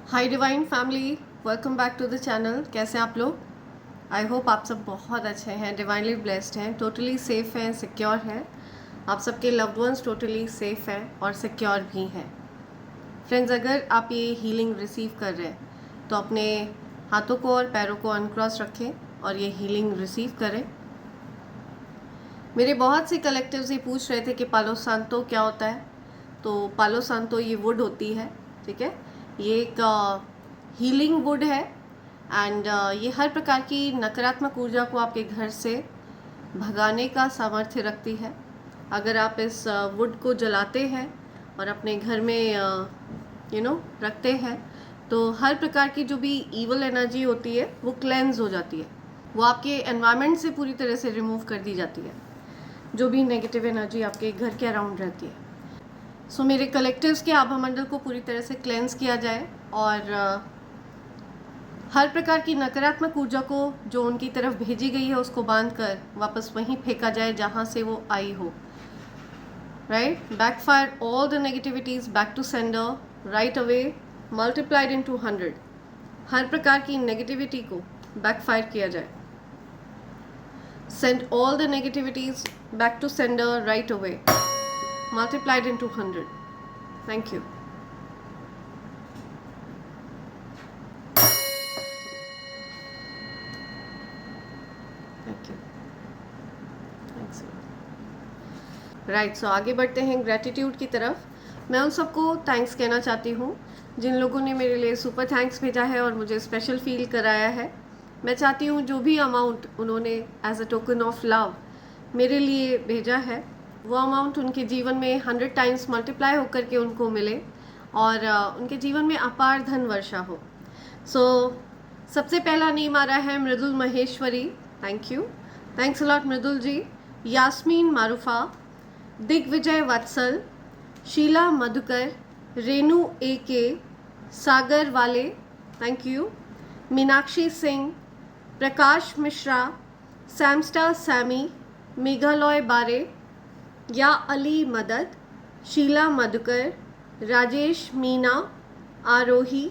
Hi divine family, welcome back to the channel. कैसे हैं आप लोग? आई होप आप सब बहुत अच्छे हैं, डिवाइनली ब्लेस्ड हैं, टोटली सेफ़ हैं, सिक्योर हैं। आप सबके लव्ड वंस टोटली सेफ़ हैं और सिक्योर भी हैं। फ्रेंड्स, अगर आप ये हीलिंग रिसीव कर रहे हैं तो अपने हाथों को और पैरों को अनक्रॉस रखें और ये हीलिंग रिसीव करें। मेरे बहुत से कलेक्टिव्स ये पूछ रहे थे कि पालो सांतो क्या होता है। तो पालो सांतो ये वुड होती है, ठीक है। ये एक हीलिंग वुड है एंड ये हर प्रकार की नकारात्मक ऊर्जा को आपके घर से भगाने का सामर्थ्य रखती है। अगर आप इस वुड को जलाते हैं और अपने घर में रखते हैं तो हर प्रकार की जो भी ईवल एनर्जी होती है वो क्लेंस हो जाती है, वो आपके एनवायरनमेंट से पूरी तरह से रिमूव कर दी जाती है, जो भी नेगेटिव एनर्जी आपके घर के अराउंड रहती है। सो मेरे कलेक्टिव्स के आभा मंडल को पूरी तरह से क्लेंस किया जाए और हर प्रकार की नकारात्मक ऊर्जा को जो उनकी तरफ भेजी गई है उसको बांधकर वापस वहीं फेंका जाए जहाँ से वो आई हो। Right, backfire all the negativities back to sender right away multiplied into 100। हर प्रकार की नेगेटिविटी को बैकफायर किया जाए। Send all the negativities back to sender right away, multiplied into 100. Thank you. Thank you. Thanks. Right, so आगे बढ़ते हैं gratitude की तरफ। मैं उन सबको थैंक्स कहना चाहती हूँ जिन लोगों ने मेरे लिए सुपर थैंक्स भेजा है और मुझे स्पेशल फील कराया है। मैं चाहती हूँ जो भी अमाउंट उन्होंने as a token of love मेरे लिए भेजा है वो अमाउंट उनके जीवन में 100 टाइम्स मल्टीप्लाई होकर के उनको मिले और उनके जीवन में अपार धन वर्षा हो। सो सबसे पहला नेम आ रहा है Mridul Maheshwari. Thank you, thanks a lot Mridul ji. Yasmin Marufa, Digvijay Vatsal, Sheela Madhukar, Renu AK, Sagar वाले, थैंक यू। मीनाक्षी सिंह, प्रकाश मिश्रा, सैमस्टा सैमी, मेघालय बारे, या अली मदद, शीला मधुकर, राजेश मीना, आरोही,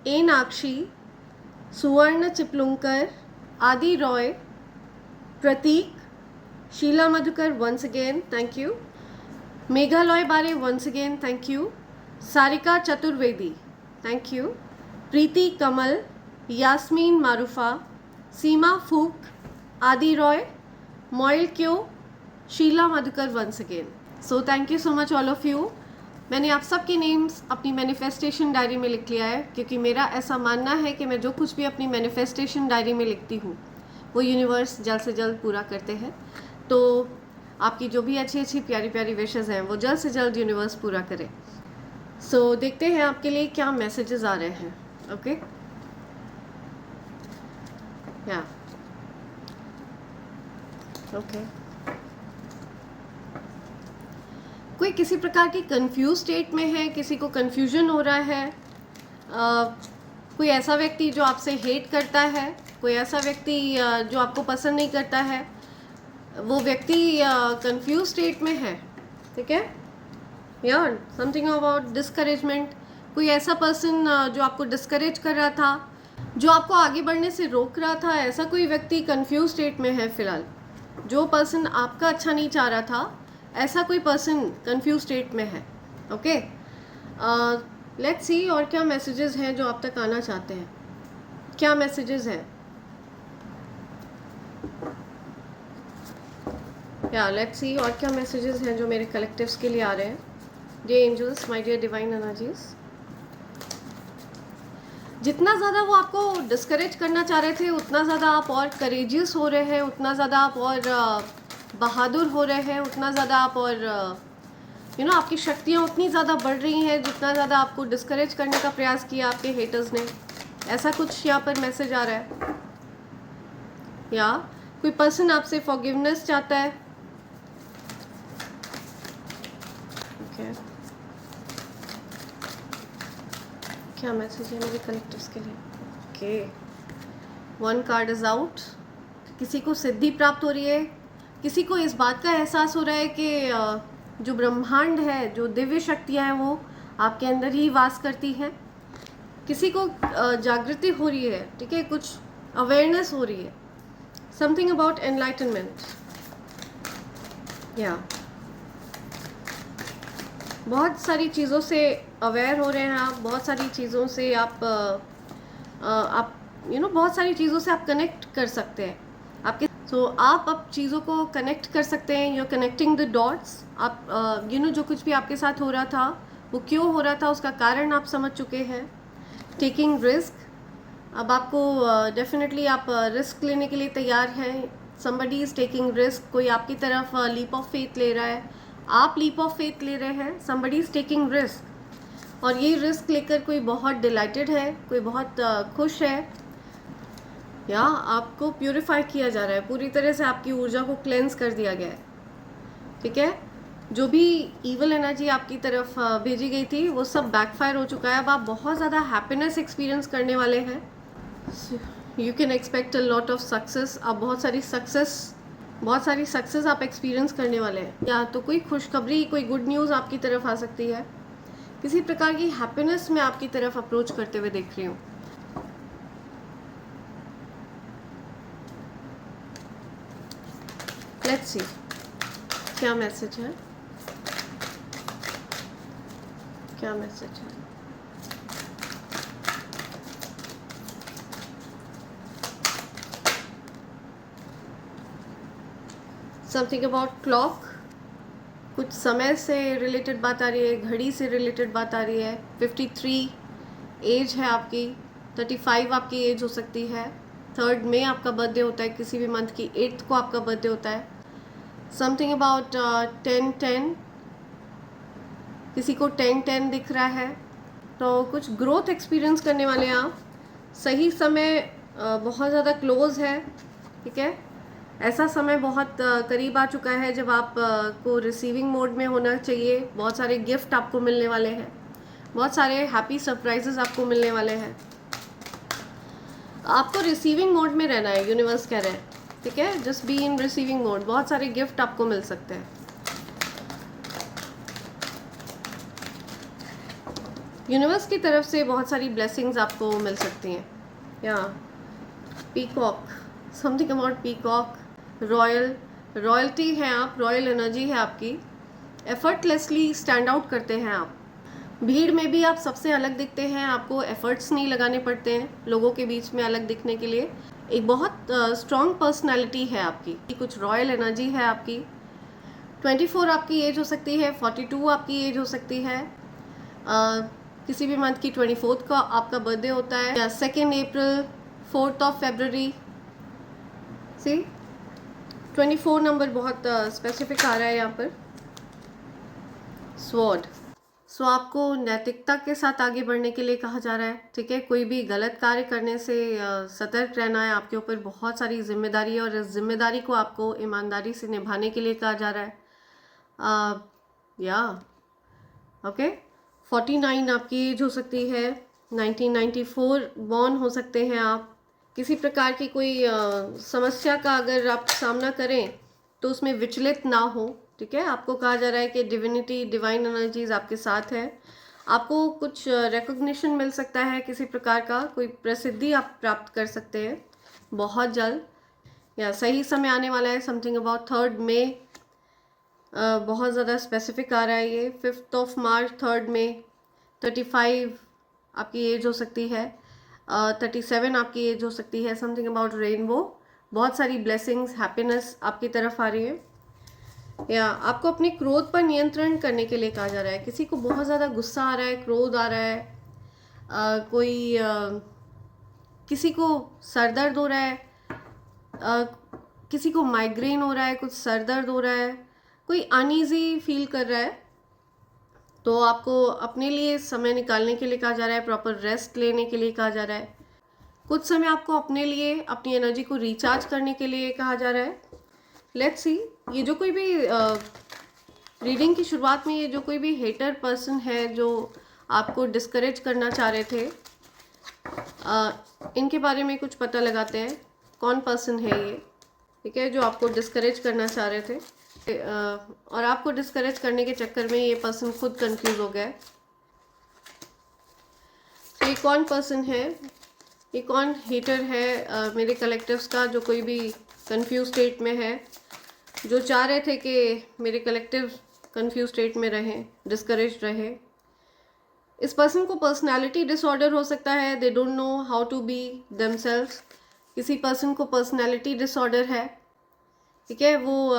एनाक्षी, Suvarna Chiplunkar, Adi Roy, Prateek, Sheela Madhukar once again thank you, Meghalaya बारे once again thank you, Sarika Chaturvedi thank you, Preeti Kamal, Yasmin Marufa, Seema फूक, आदि रॉय, मोइल क्यो, Sheela Madhukar once again. So thank you so much all of you. मैंने आप सब के नेम्स अपनी मैनिफेस्टेशन डायरी में लिख लिया है क्योंकि मेरा ऐसा मानना है कि मैं जो कुछ भी अपनी मैनिफेस्टेशन डायरी में लिखती हूँ वो यूनिवर्स जल्द से जल्द पूरा करते हैं। तो आपकी जो भी अच्छी अच्छी प्यारी प्यारी विशेज़ हैं वो जल्द से जल्द यूनिवर्स पूरा करे। सो देखते हैं आपके लिए क्या मैसेजेस आ रहे हैं। ओके, या ओके, कोई किसी प्रकार की कंफ्यूज स्टेट में है, किसी को कंफ्यूजन हो रहा है, कोई ऐसा व्यक्ति जो आपसे हेट करता है, कोई ऐसा व्यक्ति जो आपको पसंद नहीं करता है, वो व्यक्ति कंफ्यूज स्टेट में है, ठीक है। यार समथिंग अबाउट डिस्करेजमेंट, कोई ऐसा पर्सन जो आपको डिस्करेज कर रहा था, जो आपको आगे बढ़ने से रोक रहा था, ऐसा कोई व्यक्ति कंफ्यूज स्टेट में है फिलहाल। जो पर्सन आपका अच्छा नहीं चाह रहा था ऐसा कोई पर्सन कंफ्यूज स्टेट में है। ओके, लेट्स सी और क्या मैसेजेस हैं जो आप तक आना चाहते हैं। क्या मैसेजेस हैं? या लेट्स सी और क्या मैसेजेस हैं जो मेरे कलेक्टिव्स के लिए आ रहे हैं। Dear angels, my dear divine energies, जितना ज़्यादा वो आपको डिस्करेज करना चाह रहे थे उतना ज़्यादा आप और करेजियस हो रहे हैं, उतना ज़्यादा आप और बहादुर हो रहे हैं, उतना ज़्यादा आप और आपकी शक्तियाँ उतनी ज़्यादा बढ़ रही हैं जितना ज़्यादा आपको डिस्करेज करने का प्रयास किया आपके हेटर्स ने। ऐसा कुछ यहाँ पर मैसेज आ रहा है। या कोई पर्सन आपसे फॉरगिवनेस चाहता है। okay. क्या मैसेज है मेरे कलेक्टिव्स के लिए? Okay, 1 card is out. किसी को सिद्धि प्राप्त हो रही है, किसी को इस बात का एहसास हो रहा है कि जो ब्रह्मांड है, जो दिव्य शक्तियाँ हैं वो आपके अंदर ही वास करती हैं। किसी को जागृति हो रही है, ठीक है, कुछ अवेयरनेस हो रही है, समथिंग अबाउट एनलाइटनमेंट। या बहुत सारी चीज़ों से अवेयर हो रहे हैं आप, बहुत सारी चीज़ों से आप बहुत सारी चीज़ों से आप कनेक्ट कर सकते हैं आपके। सो आप अब चीज़ों को कनेक्ट कर सकते हैं, यू कनेक्टिंग द डॉट्स। आप जो कुछ भी आपके साथ हो रहा था वो क्यों हो रहा था, उसका कारण आप समझ चुके हैं। टेकिंग रिस्क, अब आपको डेफिनेटली आप रिस्क लेने के लिए तैयार हैं। समबडी इज़ टेकिंग रिस्क, कोई आपकी तरफ लीप ऑफ फेथ ले रहा है, आप लीप ऑफ फेथ ले रहे हैं। समबडी इज़ टेकिंग रिस्क, और ये रिस्क लेकर कोई बहुत डिलाइटेड है, कोई बहुत खुश है, या आपको प्यूरिफाई किया जा रहा है, पूरी तरह से आपकी ऊर्जा को क्लेंस कर दिया गया है, ठीक है। जो भी ईवल एनर्जी आपकी तरफ भेजी गई थी वो सब बैकफायर हो चुका है। अब आप बहुत ज़्यादा हैप्पीनेस एक्सपीरियंस करने वाले हैं। You can expect a lot of success. आप बहुत सारी सक्सेस आप एक्सपीरियंस करने वाले हैं, या तो कोई खुशखबरी, कोई गुड न्यूज़ आपकी तरफ आ सकती है। किसी प्रकार की हैप्पीनेस मैं आपकी तरफ अप्रोच करते हुए देख रही हूँ। लेट्स सी क्या मैसेज है, क्या मैसेज है। समथिंग अबाउट क्लॉक, कुछ समय से रिलेटेड बात आ रही है, घड़ी से रिलेटेड बात आ रही है। 53 एज है आपकी, 35 आपकी एज हो सकती है। 3rd में आपका बर्थडे होता है, किसी भी मंथ की 8th को आपका बर्थडे होता है। समथिंग अबाउट 10-10, किसी को 10-10 दिख रहा है, तो कुछ ग्रोथ एक्सपीरियंस करने वाले हैं आप। सही समय बहुत ज़्यादा क्लोज है, ठीक है। ऐसा समय बहुत करीब आ चुका है जब आप को रिसीविंग मोड में होना चाहिए। बहुत सारे गिफ्ट आपको मिलने वाले हैं, बहुत सारे हैप्पी सरप्राइजेस आपको मिलने वाले हैं। आपको रिसीविंग मोड में रहना है, यूनिवर्स कह रहे हैं, ठीक है। Just be in receiving mode. बहुत सारे गिफ्ट आपको मिल सकते हैं। यूनिवर्स की तरफ से बहुत सारी ब्लेसिंग्स आपको मिल सकती हैं। या peacock, something about peacock, royalty है आप, रॉयल एनर्जी है आपकी। एफर्टलेसली स्टैंड आउट करते हैं आप। भीड़ में भी आप सबसे अलग दिखते हैं, आपको एफर्ट्स नहीं लगाने पड़ते हैं लोगों के बीच में अलग दिखने के लिए। एक बहुत स्ट्रॉन्ग पर्सनैलिटी है आपकी, कुछ रॉयल एनर्जी है आपकी। 24 आपकी एज हो सकती है, 42 आपकी एज हो सकती है। किसी भी मंथ की 24th का आपका बर्थडे होता है, या 2 अप्रैल, 4 फरवरी। सी 24 नंबर बहुत स्पेसिफिक आ रहा है यहाँ पर। स्वॉर्ड, सो आपको नैतिकता के साथ आगे बढ़ने के लिए कहा जा रहा है, ठीक है। कोई भी गलत कार्य करने से सतर्क रहना है। आपके ऊपर बहुत सारी जिम्मेदारी है, और इस जिम्मेदारी को आपको ईमानदारी से निभाने के लिए कहा जा रहा है। या ओके, 49 आपकी एज हो सकती है। 1994 बॉर्न हो सकते हैं आप। किसी प्रकार की कोई समस्या का अगर आप सामना करें तो उसमें विचलित ना हो, ठीक है। आपको कहा जा रहा है कि डिविनिटी, डिवाइन एनर्जीज आपके साथ है। आपको कुछ रिकॉग्निशन मिल सकता है किसी प्रकार का, कोई प्रसिद्धि आप प्राप्त कर सकते हैं बहुत जल्द, या सही समय आने वाला है। समथिंग अबाउट 3rd में बहुत ज़्यादा स्पेसिफिक आ रहा है ये। 5 मार्च, 3rd में 35 आपकी एज हो सकती है, 37 आपकी एज हो सकती है। समथिंग अबाउट रेनबो, बहुत सारी ब्लेसिंग्स, हैप्पीनेस आपकी तरफ आ रही है। या आपको अपने क्रोध पर नियंत्रण करने के लिए कहा जा रहा है। किसी को बहुत ज़्यादा गुस्सा आ रहा है, क्रोध आ रहा है, किसी को सरदर्द हो रहा है, किसी को माइग्रेन हो रहा है, कुछ सरदर्द हो रहा है, कोई अनईजी फील कर रहा है, तो आपको अपने लिए समय निकालने के लिए कहा जा रहा है, प्रॉपर रेस्ट लेने के लिए कहा जा रहा है। कुछ समय आपको अपने लिए, अपनी एनर्जी को रिचार्ज करने के लिए कहा जा रहा है। लेट्स सी, ये जो कोई भी रीडिंग की शुरुआत में ये जो कोई भी हेटर पर्सन है जो आपको डिस्करेज करना चाह रहे थे, इनके बारे में कुछ पता लगाते हैं। कौन पर्सन है ये, ठीक है, जो आपको डिस्करेज करना चाह रहे थे, और आपको डिस्करेज करने के चक्कर में ये पर्सन खुद कंफ्यूज हो गया है। ये कौन पर्सन है, ये कौन हेटर है मेरे कलेक्टिव्स का, जो कोई भी कंफ्यूज स्टेट में है, जो चाह रहे थे कि मेरे कलेक्टिव कंफ्यूज स्टेट में रहें, डिस्करेज रहे। इस पर्सन को पर्सनालिटी डिसऑर्डर हो सकता है, they don't know how to be themselves. किसी पर्सन को पर्सनालिटी डिसऑर्डर है, ठीक है, वो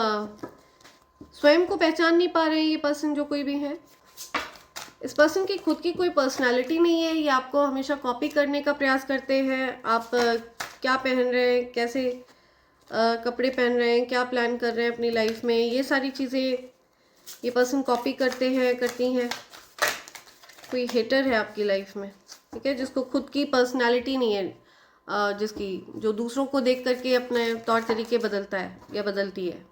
स्वयं को पहचान नहीं पा रहे हैं ये पर्सन, जो कोई भी है। इस पर्सन की खुद की कोई पर्सनालिटी नहीं है, ये आपको हमेशा कॉपी करने का प्रयास करते हैं। आप क्या पहन रहे हैं, कैसे कपड़े पहन रहे हैं, क्या प्लान कर रहे हैं अपनी लाइफ में, ये सारी चीज़ें ये पर्सन कॉपी करते हैं, करती हैं। कोई हेटर है आपकी लाइफ में, ठीक है, जिसको खुद की पर्सनालिटी नहीं है, जिसकी जो दूसरों को देख करके अपने तौर तरीके बदलता है या बदलती है।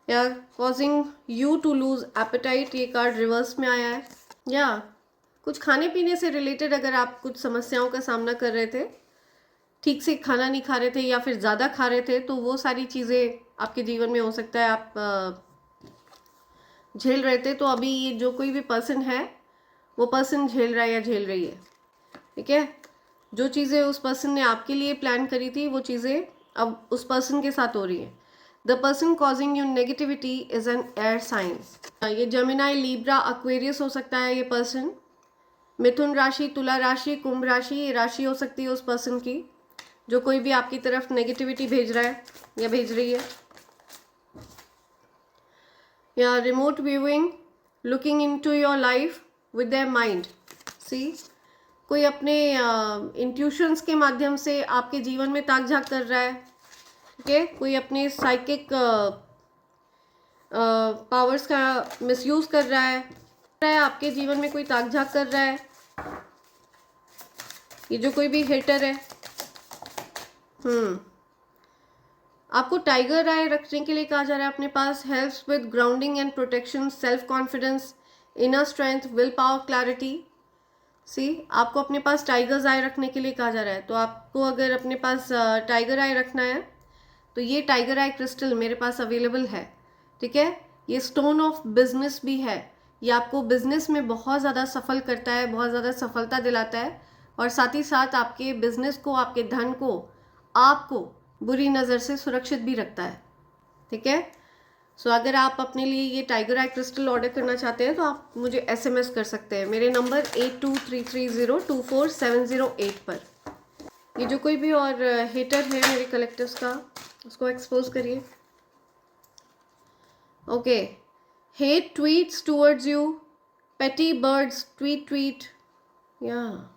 या causing you to lose appetite, ये कार्ड रिवर्स में आया है। या कुछ खाने पीने से रिलेटेड अगर आप कुछ समस्याओं का सामना कर रहे थे, ठीक से खाना नहीं खा रहे थे या फिर ज़्यादा खा रहे थे, तो वो सारी चीज़ें आपके जीवन में हो सकता है आप झेल रहे थे। तो अभी ये जो कोई भी पर्सन है, वो पर्सन झेल रहा है या झेल रही है, ठीक है। जो चीज़ें उस पर्सन ने आपके लिए प्लान करी थी, वो चीज़ें अब उस पर्सन के साथ हो रही हैं। The person causing you negativity is an air sign. ये जेमिनाई, लिब्रा, एक्वेरियस हो सकता है ये पर्सन। मिथुन राशि, तुला राशि, कुंभ राशि, ये राशि हो सकती है उस पर्सन की, जो कोई भी आपकी तरफ नेगेटिविटी भेज रहा है या भेज रही है। या remote viewing, looking into your life with their mind. See, कोई अपने इंट्यूशंस के माध्यम से आपके जीवन में ताक झाक कर रहा है, ठीक है। कोई अपने साइकिक पावर्स का मिसयूज कर रहा है, आपके जीवन में कोई ताक झाक कर रहा है, ये जो कोई भी हेटर है। आपको टाइगर आई रखने के लिए कहा जा रहा है अपने पास। Helps with grounding and protection, self confidence, inner strength, will power, clarity. See, आपको अपने पास टाइगर्स आई रखने के लिए कहा जा रहा है। तो आपको अगर अपने पास टाइगर आई रखना है, तो ये टाइगर आई क्रिस्टल मेरे पास अवेलेबल है, ठीक है। ये स्टोन ऑफ बिजनेस भी है, ये आपको बिजनेस में बहुत ज़्यादा सफल करता है, बहुत ज़्यादा सफलता दिलाता है, और साथ ही साथ आपके बिजनेस को, आपके धन को, आपको बुरी नज़र से सुरक्षित भी रखता है, ठीक है। सो अगर आप अपने लिए ये टाइगर आई क्रिस्टल ऑर्डर करना चाहते हैं, तो आप मुझे SMS कर सकते हैं मेरे नंबर 8233024708 पर। ये जो कोई भी और हेटर है मेरे कलेक्टिव्स का, उसको एक्सपोज करिए। Okay, hate tweets towards you, पेटी बर्ड्स ट्वीट, या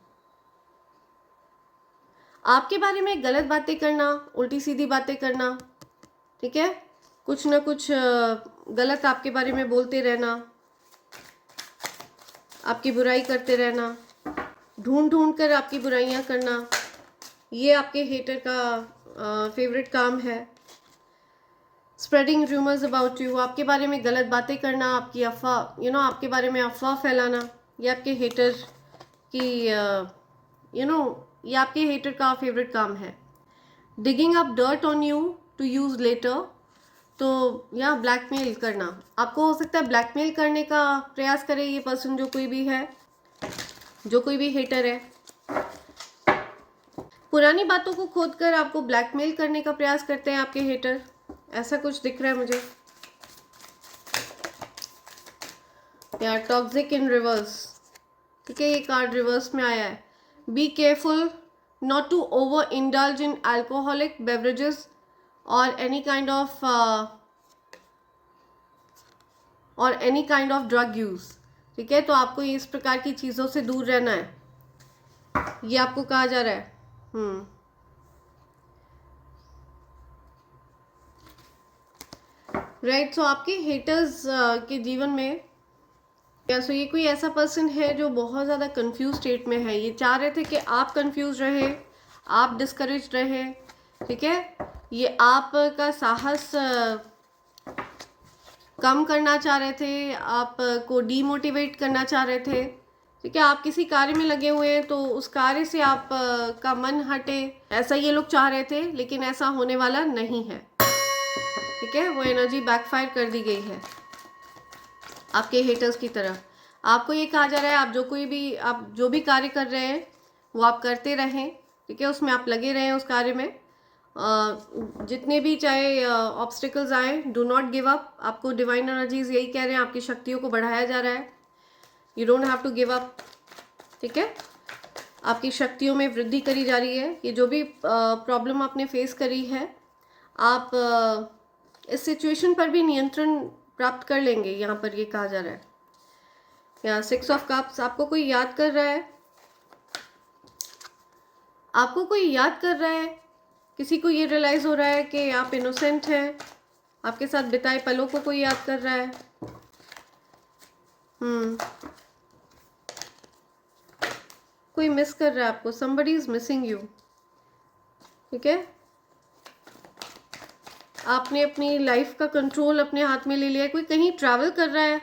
आपके बारे में गलत बातें करना, उल्टी सीधी बातें करना, ठीक है, कुछ ना कुछ गलत आपके बारे में बोलते रहना, आपकी बुराई करते रहना, ढूंढ कर आपकी बुराइयां करना, ये आपके हेटर का फेवरेट काम है। स्प्रेडिंग रूमर्स अबाउट यू, आपके बारे में गलत बातें करना, आपकी अफवाह, आपके बारे में अफवाह फैलाना, ये आपके हेटर की ये आपके हेटर का फेवरेट काम है। Digging up dirt on you to use later, तो या ब्लैकमेल करना, आपको हो सकता है ब्लैकमेल करने का प्रयास करे ये पर्सन, जो कोई भी है, जो कोई भी हेटर है। पुरानी बातों को खोदकर आपको ब्लैकमेल करने का प्रयास करते हैं आपके हेटर, ऐसा कुछ दिख रहा है मुझे। यार टॉक्सिक इन रिवर्स, ठीक है, ये कार्ड रिवर्स में आया है। Be careful not to over indulge in alcoholic beverages और any kind of drug use, ठीक है। तो आपको इस प्रकार की चीज़ों से दूर रहना है, ये आपको कहा जा रहा है। राइट, सो आपके हेटर्स के जीवन में सो ये कोई ऐसा पर्सन है जो बहुत ज़्यादा कंफ्यूज स्टेट में है। ये चाह रहे थे कि आप कंफ्यूज रहे, आप डिस्करेज रहे, ठीक है। ये आपका साहस कम करना चाह रहे थे, आपको डीमोटिवेट करना चाह रहे थे, ठीक है। आप किसी कार्य में लगे हुए हैं तो उस कार्य से आप का मन हटे, ऐसा ये लोग चाह रहे थे, लेकिन ऐसा होने वाला नहीं है, ठीक है। वो एनर्जी बैकफायर कर दी गई है आपके हेटर्स की तरफ। आपको ये कहा जा रहा है आप जो भी कार्य कर रहे हैं वो आप करते रहें, ठीक है, उसमें आप लगे रहें उस कार्य में। जितने भी चाहे ऑब्स्टिकल्स आए, डू नॉट गिव अप। आपको डिवाइन एनर्जीज यही कह रहे हैं, आपकी शक्तियों को बढ़ाया जा रहा है, you don't have to give up, ठीक है। आपकी शक्तियों में वृद्धि करी जा रही है। ये जो भी प्रॉब्लम आपने फेस करी है, आप इस सिचुएशन पर भी नियंत्रण प्राप्त कर लेंगे, यहाँ पर ये कहा जा रहा है। यहाँ 6 ऑफ कप्स, आपको कोई याद कर रहा है, आपको कोई याद कर रहा है, किसी को ये रियलाइज हो रहा है कि आप इनोसेंट हैं, आपके साथ बिताए पलों को कोई याद कर रहा है। कोई मिस कर रहा है आपको, somebody is missing you, ठीक है। आपने अपनी लाइफ का कंट्रोल अपने हाथ में ले लिया है। कोई कहीं ट्रैवल कर रहा है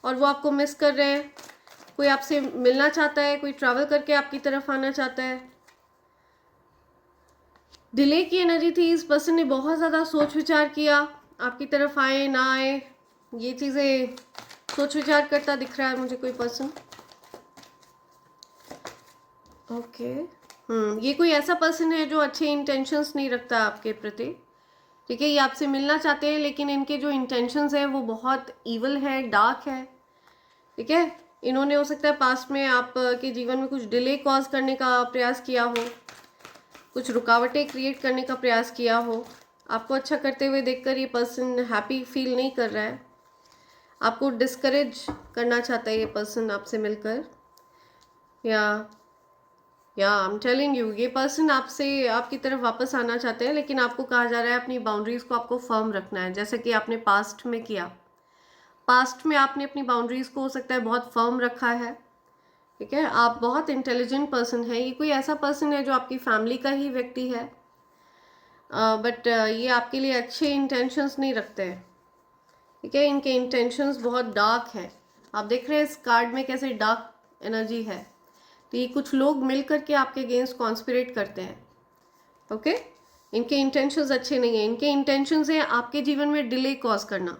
और वो आपको मिस कर रहे हैं। कोई आपसे मिलना चाहता है, कोई ट्रैवल करके आपकी तरफ आना चाहता है। डिले की एनर्जी थी, इस पर्सन ने बहुत ज़्यादा सोच विचार किया, आपकी तरफ आए ना आए, ये चीज़ें सोच विचार करता दिख रहा है मुझे कोई पर्सन। ओके, ये कोई ऐसा पर्सन है जो अच्छे इंटेंशंस नहीं रखता आपके प्रति, ठीक है। ये आपसे मिलना चाहते हैं लेकिन इनके जो इंटेंशंस है वो बहुत ईवल है, डार्क है, ठीक है। इन्होंने हो सकता है पास्ट में आपके जीवन में कुछ डिले कॉज करने का प्रयास किया हो, कुछ रुकावटें क्रिएट करने का प्रयास किया हो। आपको अच्छा करते हुए देखकर ये पर्सन हैप्पी फील नहीं कर रहा है, आपको डिस्करेज करना चाहता है ये पर्सन आपसे मिलकर। या आई एम टेलिंग यू, ये पर्सन आपसे आपकी तरफ वापस आना चाहते हैं, लेकिन आपको कहा जा रहा है अपनी बाउंड्रीज़ को आपको फर्म रखना है, जैसे कि आपने पास्ट में किया। पास्ट में आपने अपनी बाउंड्रीज़ को हो सकता है बहुत फर्म रखा है, ठीक है। आप बहुत इंटेलिजेंट पर्सन है। ये कोई ऐसा पर्सन है जो आपकी फैमिली का ही व्यक्ति है, बट ये आपके लिए अच्छे इंटेंशंस नहीं रखते हैं, ठीक है। इनके इंटेंशंस बहुत डार्क हैं। आप देख रहे हैं इस कार्ड में कैसे डार्क एनर्जी है। तो ये कुछ लोग मिल करके आपके अगेंस्ट कॉन्स्पिरेट करते हैं, ओके। इनके इंटेंशंस अच्छे नहीं हैं। इनके इंटेंशंस हैं आपके जीवन में डिले कॉज करना।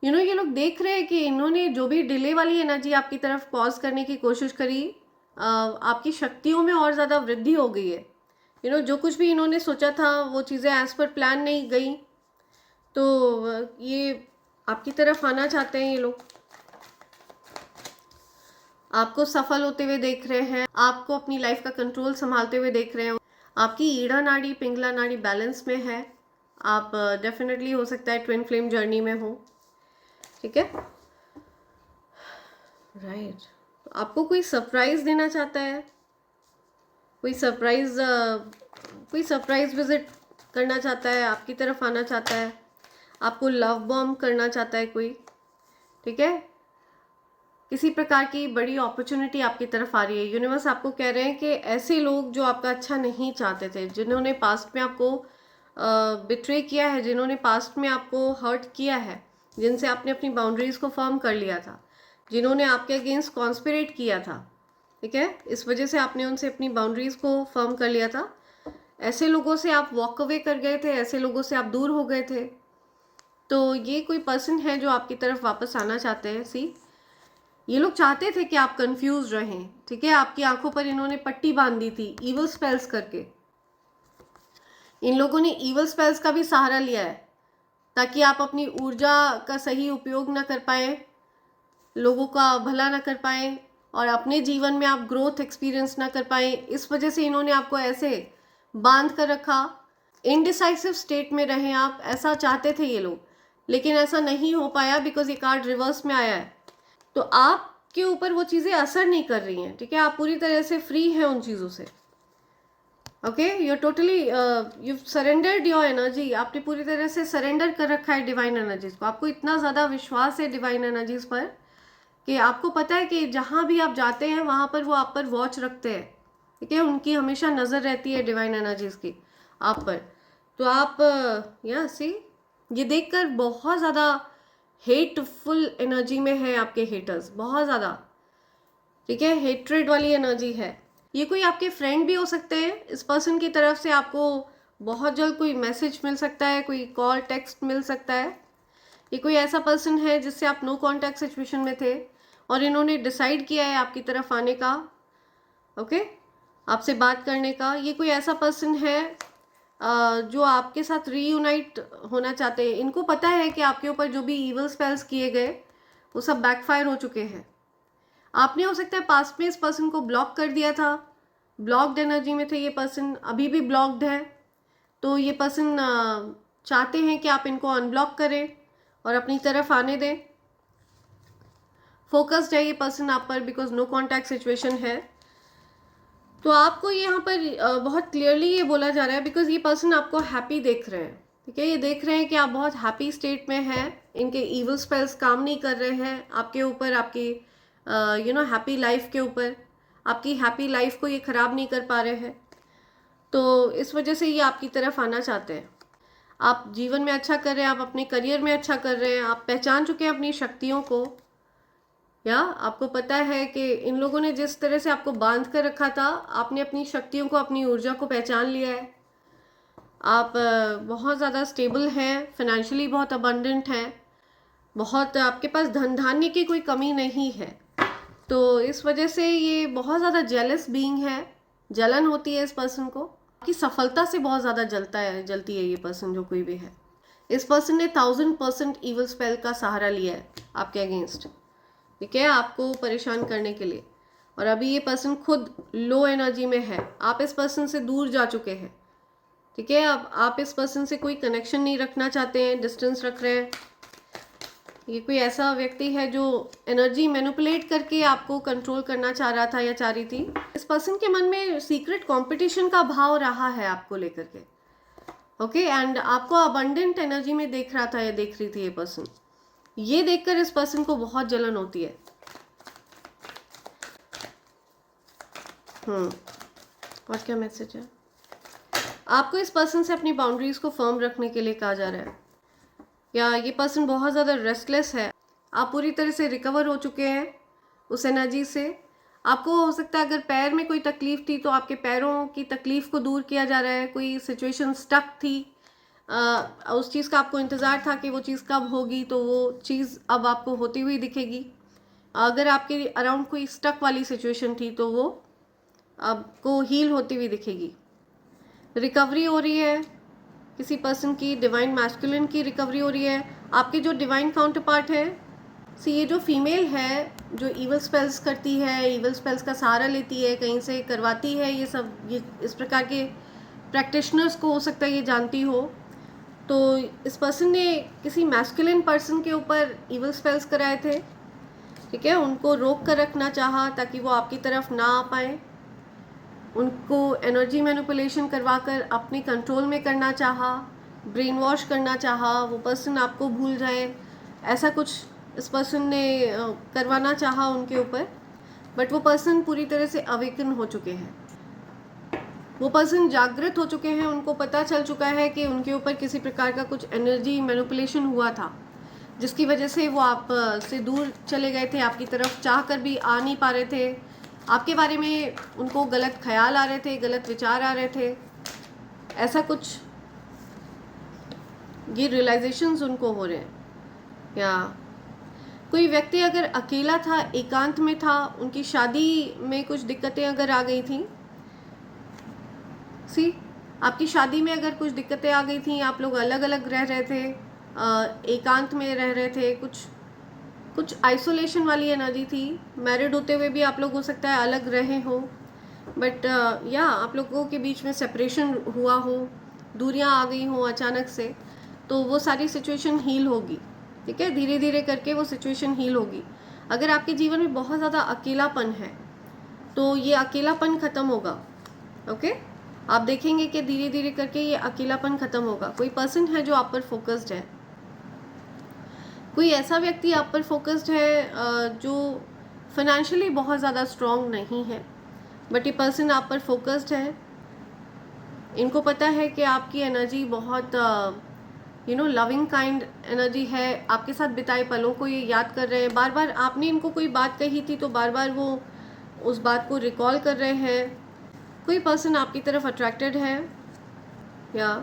ये लोग देख रहे हैं कि इन्होंने जो भी डिले वाली एनर्जी आपकी तरफ कॉज करने की कोशिश करी, आपकी शक्तियों में और ज़्यादा वृद्धि हो गई है। जो कुछ भी इन्होंने सोचा था वो चीज़ें एज पर प्लान नहीं गई, तो ये आपकी तरफ आना चाहते हैं। ये लोग आपको सफल होते हुए देख रहे हैं, आपको अपनी लाइफ का कंट्रोल संभालते हुए देख रहे हैं। आपकी ईड़ा नाड़ी पिंगला नाड़ी बैलेंस में है। आप डेफिनेटली हो सकता है ट्विन फ्लेम जर्नी में हो, ठीक है, राइट। आपको कोई सरप्राइज देना चाहता है, कोई सरप्राइज विजिट करना चाहता है, आपकी तरफ आना चाहता है, आपको लव बॉम्ब करना चाहता है कोई, ठीक है। किसी प्रकार की बड़ी अपॉर्चुनिटी आपकी तरफ आ रही है। यूनिवर्स आपको कह रहे हैं कि ऐसे लोग जो आपका अच्छा नहीं चाहते थे, जिन्होंने पास्ट में आपको बिट्रे किया है, जिन्होंने पास्ट में आपको हर्ट किया है, जिनसे आपने अपनी बाउंड्रीज़ को फर्म कर लिया था, जिन्होंने आपके अगेंस्ट कॉन्स्पिरेट किया था, ठीक है, इस वजह से आपने उनसे अपनी बाउंड्रीज़ को फर्म कर लिया था। ऐसे लोगों से आप वॉक अवे कर गए थे, ऐसे लोगों से आप दूर हो गए थे। तो ये कोई पर्सन है जो आपकी तरफ वापस आना चाहते हैं। सी, ये लोग चाहते थे कि आप कंफ्यूज रहें, ठीक है। आपकी आंखों पर इन्होंने पट्टी बांध दी थी ईवल स्पेल्स करके। इन लोगों ने ईवल स्पेल्स का भी सहारा लिया है ताकि आप अपनी ऊर्जा का सही उपयोग ना कर पाए, लोगों का भला ना कर पाए और अपने जीवन में आप ग्रोथ एक्सपीरियंस ना कर पाए। इस वजह से इन्होंने आपको ऐसे बांध कर रखा, इनडिसाइसिव स्टेट में रहें आप। ऐसा चाहते थे ये लोग, लेकिन ऐसा नहीं हो पाया बिकॉज ये कार्ड रिवर्स में आया है। तो आपके ऊपर वो चीज़ें असर नहीं कर रही हैं, ठीक है। आप पूरी तरह से फ्री हैं उन चीज़ों से, okay. You totally you surrendered your energy. आपने पूरी तरह से सरेंडर कर रखा है डिवाइन एनर्जीज को। आपको इतना ज़्यादा विश्वास है डिवाइन एनर्जीज पर कि आपको पता है कि जहाँ भी आप जाते हैं वहाँ पर वो आप पर वॉच रखते हैं, ठीक है। उनकी हमेशा नज़र रहती है डिवाइन एनर्जीज की आप पर। तो आप सी, ये देखकर बहुत ज़्यादा हेटफुल एनर्जी में है आपके हेटर्स, बहुत ज़्यादा, ठीक है। हेट्रेड वाली एनर्जी है। ये कोई आपके फ्रेंड भी हो सकते हैं। इस पर्सन की तरफ से आपको बहुत जल्द कोई मैसेज मिल सकता है, कोई कॉल टेक्स्ट मिल सकता है। ये कोई ऐसा पर्सन है जिससे आप नो कॉन्टैक्ट सिचुएशन में थे, और इन्होंने डिसाइड किया है आपकी तरफ आने का, ओके, आपसे बात करने का। ये कोई ऐसा पर्सन है जो आपके साथ रीयूनाइट होना चाहते हैं। इनको पता है कि आपके ऊपर जो भी इवल स्पेल्स किए गए वो सब बैकफायर हो चुके हैं। आपने हो सकता है पास्ट में इस पर्सन को ब्लॉक कर दिया था, ब्लॉक्ड एनर्जी में थे ये पर्सन, अभी भी ब्लॉक्ड है। तो ये पर्सन चाहते हैं कि आप इनको अनब्लॉक करें और अपनी तरफ आने दें। फोकस्ड है ये पर्सन आप पर, बिकॉज नो कॉन्टैक्ट सिचुएशन है। तो आपको यहाँ पर बहुत क्लियरली ये बोला जा रहा है, बिकॉज ये पर्सन आपको हैप्पी देख रहे हैं, ठीक है। ये देख रहे हैं कि आप बहुत हैप्पी स्टेट में हैं, इनके इवल स्पेल्स काम नहीं कर रहे हैं आपके ऊपर, आपकी हैप्पी लाइफ के ऊपर। आपकी हैप्पी लाइफ को ये ख़राब नहीं कर पा रहे हैं। तो इस वजह से ये आपकी तरफ आना चाहते हैं। आप जीवन में अच्छा कर रहे हैं, आप अपने करियर में अच्छा कर रहे हैं, आप पहचान चुके हैं अपनी शक्तियों को, या आपको पता है कि इन लोगों ने जिस तरह से आपको बांध कर रखा था, आपने अपनी शक्तियों को, अपनी ऊर्जा को पहचान लिया है। आप बहुत ज़्यादा स्टेबल हैं, फाइनेंशियली बहुत अबंडेंट हैं, बहुत आपके पास धन धान्य की कोई कमी नहीं है। तो इस वजह से ये बहुत ज़्यादा जेलस बीइंग है, जलन होती है इस पर्सन को, आपकी सफलता से बहुत ज़्यादा जलती है ये पर्सन जो कोई भी है। इस पर्सन ने 1000% इवल स्पेल का सहारा लिया है आपके अगेंस्ट, ठीक है, आपको परेशान करने के लिए। और अभी ये पर्सन खुद लो एनर्जी में है, आप इस पर्सन से दूर जा चुके हैं, ठीक है। अब आप इस पर्सन से कोई कनेक्शन नहीं रखना चाहते हैं, डिस्टेंस रख रहे हैं। ये कोई ऐसा व्यक्ति है जो एनर्जी मैनिपुलेट करके आपको कंट्रोल करना चाह रहा था या चाह रही थी। इस पर्सन के मन में सीक्रेट कंपटीशन का भाव रहा है आपको लेकर के, ओके। एंड आपको अबंडेंट एनर्जी में देख रहा था या देख रही थी ये पर्सन। ये देखकर इस पर्सन को बहुत जलन होती है। और क्या मैसेज है? आपको इस पर्सन से अपनी बाउंड्रीज को फर्म रखने के लिए कहा जा रहा है, या ये पर्सन बहुत ज़्यादा रेस्टलेस है। आप पूरी तरह से रिकवर हो चुके हैं उस एनर्जी से। आपको हो सकता है अगर पैर में कोई तकलीफ थी तो आपके पैरों की तकलीफ को दूर किया जा रहा है। कोई सिचुएशन स्टक थी, उस चीज़ का आपको इंतज़ार था कि वो चीज़ कब होगी, तो वो चीज़ अब आपको होती हुई दिखेगी। अगर आपके अराउंड कोई स्टक वाली सिचुएशन थी तो वो आपको हील होती हुई दिखेगी। रिकवरी हो रही है किसी पर्सन की, डिवाइन मैस्कुलिन की रिकवरी हो रही है। आपके जो डिवाइन काउंटर पार्ट है, ये जो फीमेल है जो इवल स्पेल्स करती है, इवल स्पेल्स का सहारा लेती है, कहीं से करवाती है, ये सब, ये इस प्रकार के प्रैक्टिशनर्स को हो सकता है ये जानती हो। तो इस पर्सन ने किसी मैस्कुलिन पर्सन के ऊपर इवल स्पेल्स कराए थे, ठीक है। उनको रोक कर रखना चाहा ताकि वो आपकी तरफ ना आ पाए। उनको एनर्जी मैनिपुलेशन करवा कर अपने कंट्रोल में करना चाहा, ब्रेन वॉश करना चाहा, वो पर्सन आपको भूल जाए, ऐसा कुछ इस पर्सन ने करवाना चाहा उनके ऊपर। बट वो पर्सन पूरी तरह से अवेकन हो चुके हैं, वो पर्सन जागृत हो चुके हैं। उनको पता चल चुका है कि उनके ऊपर किसी प्रकार का कुछ एनर्जी मैनिपुलेशन हुआ था, जिसकी वजह से वो आप से दूर चले गए थे, आपकी तरफ चाह कर भी आ नहीं पा रहे थे। आपके बारे में उनको गलत ख्याल आ रहे थे, गलत विचार आ रहे थे, ऐसा कुछ ये रियलाइजेशंस उनको हो रहे हैं। या कोई व्यक्ति अगर अकेला था, एकांत में था, उनकी शादी में कुछ दिक्कतें अगर आ गई थी, आपकी शादी में अगर कुछ दिक्कतें आ गई थी, आप लोग अलग अलग रह रहे थे, एकांत में रह रहे थे, कुछ आइसोलेशन वाली एनर्जी थी। मैरिड होते हुए भी आप लोग हो सकता है अलग रहे हो, बट या आप लोगों के बीच में सेपरेशन हुआ हो, दूरियां आ गई हो अचानक से, तो वो सारी सिचुएशन हील होगी, ठीक है। धीरे धीरे करके वो सिचुएशन हील होगी। अगर आपके जीवन में बहुत ज़्यादा अकेलापन है तो ये अकेलापन ख़त्म होगा, ओके। आप देखेंगे कि धीरे धीरे करके ये अकेलापन ख़त्म होगा। कोई पर्सन है जो आप पर फोकस्ड है, कोई ऐसा व्यक्ति आप पर फोकस्ड है जो फाइनेंशियली बहुत ज़्यादा स्ट्रॉन्ग नहीं है, बट ये पर्सन आप पर फोकस्ड है। इनको पता है कि आपकी एनर्जी बहुत लविंग काइंड एनर्जी है। आपके साथ बिताए पलों को ये याद कर रहे हैं। बार बार आपने इनको कोई बात कही थी तो बार बार वो उस बात को रिकॉल कर रहे हैं। कोई पर्सन आपकी तरफ अट्रैक्टेड है, या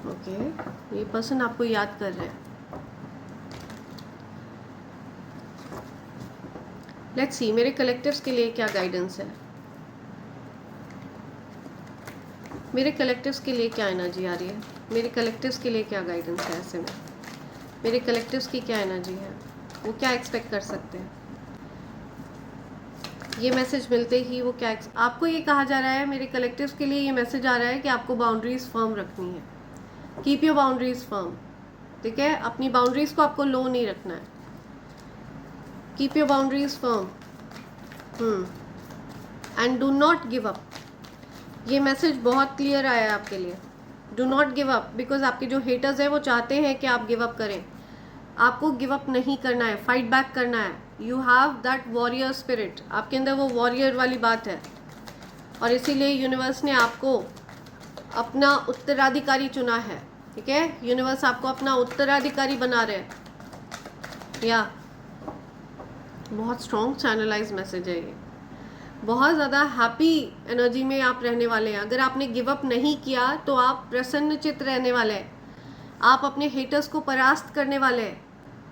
ओके, ये पर्सन आपको याद कर रहे हैं। लेट्स सी मेरे कलेक्टिव्स के लिए क्या गाइडेंस है, मेरे कलेक्टिव्स के लिए क्या एनर्जी आ रही है, मेरे कलेक्टिव्स के लिए क्या गाइडेंस है, ऐसे में मेरे कलेक्टिव्स की क्या एनर्जी है, वो क्या एक्सपेक्ट कर सकते हैं। ये मैसेज मिलते ही वो क्या आपको ये कहा जा रहा है, मेरे कलेक्टिव्स के लिए ये मैसेज आ रहा है कि आपको बाउंड्रीज फर्म रखनी है, कीप योर बाउंड्रीज फर्म, ठीक है, अपनी बाउंड्रीज को आपको लो नहीं रखना है, keep your boundaries firm and do not give up. ये मैसेज बहुत क्लियर आया है आपके लिए, do not give up, because आपके जो हेटर्स हैं वो चाहते हैं कि आप गिव अप करें, आपको गिव अप नहीं करना है, फाइट बैक करना है, you have that warrior spirit, आपके अंदर वो वॉरियर वाली बात है, और इसीलिए यूनिवर्स ने आपको अपना उत्तराधिकारी चुना है, ठीक है, यूनिवर्स आपको अपना उत्तराधिकारी बना रहे हैं, या बहुत स्ट्रॉन्ग चैनलाइज मैसेज है ये, बहुत ज़्यादा हैप्पी एनर्जी में आप रहने वाले हैं। अगर आपने गिव अप नहीं किया तो आप प्रसन्नचित्त रहने वाले हैं, आप अपने हेटर्स को परास्त करने वाले हैं,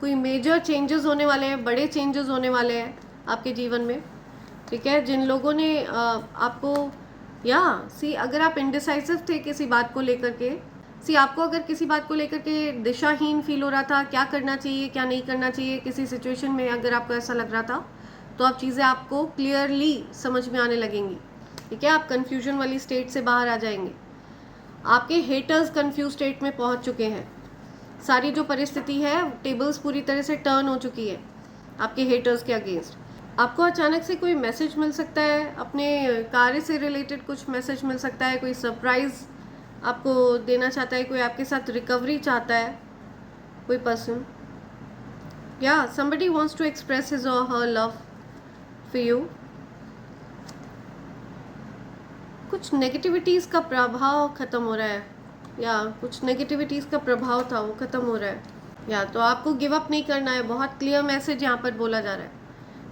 कोई मेजर चेंजेस होने वाले हैं, बड़े चेंजेस होने वाले हैं आपके जीवन में, ठीक है। जिन लोगों ने आपको अगर आप इनडिसाइसिव थे किसी बात को लेकर के, आपको अगर किसी बात को लेकर के दिशाहीन फील हो रहा था, क्या करना चाहिए क्या नहीं करना चाहिए किसी सिचुएशन में, अगर आपको ऐसा लग रहा था तो आप चीज़ें आपको क्लियरली समझ में आने लगेंगी, ठीक है, आप कन्फ्यूजन वाली स्टेट से बाहर आ जाएंगे, आपके हेटर्स कन्फ्यूज स्टेट में पहुंच चुके हैं, सारी जो परिस्थिति है टेबल्स पूरी तरह से टर्न हो चुकी है आपके हेटर्स के अगेंस्ट। आपको अचानक से कोई मैसेज मिल सकता है, अपने कार्य से रिलेटेड कुछ मैसेज मिल सकता है, कोई सरप्राइज आपको देना चाहता है, कोई आपके साथ रिकवरी चाहता है, कोई पर्सन, या somebody wants to express his or her love for you। कुछ नेगेटिविटीज़ का प्रभाव ख़त्म हो रहा है, या कुछ नेगेटिविटीज़ का प्रभाव था वो ख़त्म हो रहा है, या तो आपको गिव अप नहीं करना है, बहुत क्लियर मैसेज यहाँ पर बोला जा रहा है,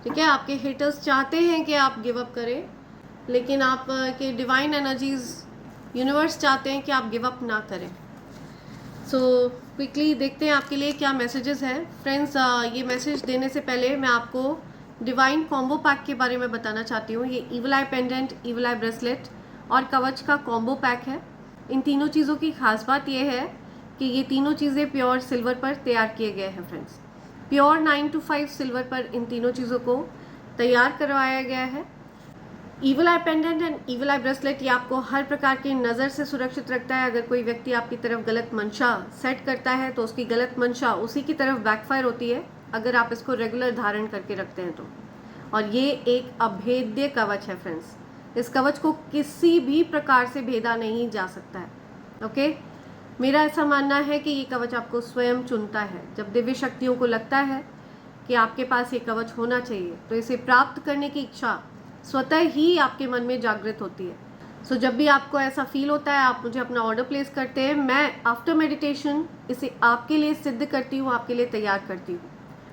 ठीक है। आपके हेटर्स चाहते हैं कि आप गिव अप करें, लेकिन आप के डिवाइन एनर्जीज यूनिवर्स चाहते हैं कि आप गिव अप ना करें। सो क्विकली देखते हैं आपके लिए क्या मैसेजेस हैं फ्रेंड्स। ये मैसेज देने से पहले मैं आपको डिवाइन कॉम्बो पैक के बारे में बताना चाहती हूँ। ये ईवल आई पेंडेंट, ईवल आई ब्रेसलेट और कवच का कॉम्बो पैक है। इन तीनों चीज़ों की खास बात यह है कि ये तीनों चीज़ें प्योर सिल्वर पर तैयार किए गए हैं फ्रेंड्स। प्योर 925 सिल्वर पर इन तीनों चीज़ों को तैयार करवाया गया है। Evil I pendant and evil I bracelet ये आपको हर प्रकार की नज़र से सुरक्षित रखता है। अगर कोई व्यक्ति आपकी तरफ गलत मंशा सेट करता है तो उसकी गलत मंशा उसी की तरफ बैकफायर होती है, अगर आप इसको रेगुलर धारण करके रखते हैं तो। और ये एक अभेद्य कवच है फ्रेंड्स, इस कवच को किसी भी प्रकार से भेदा नहीं जा सकता है। ओके, मेरा ऐसा मानना है कि ये कवच आपको स्वयं चुनता है। जब दिव्य शक्तियों को लगता है कि आपके पास ये कवच होना चाहिए तो इसे प्राप्त करने की इच्छा स्वतः ही आपके मन में जागृत होती है। सो जब भी आपको ऐसा फील होता है आप मुझे अपना ऑर्डर प्लेस करते हैं, मैं आफ्टर मेडिटेशन इसे आपके लिए सिद्ध करती हूँ, आपके लिए तैयार करती हूँ।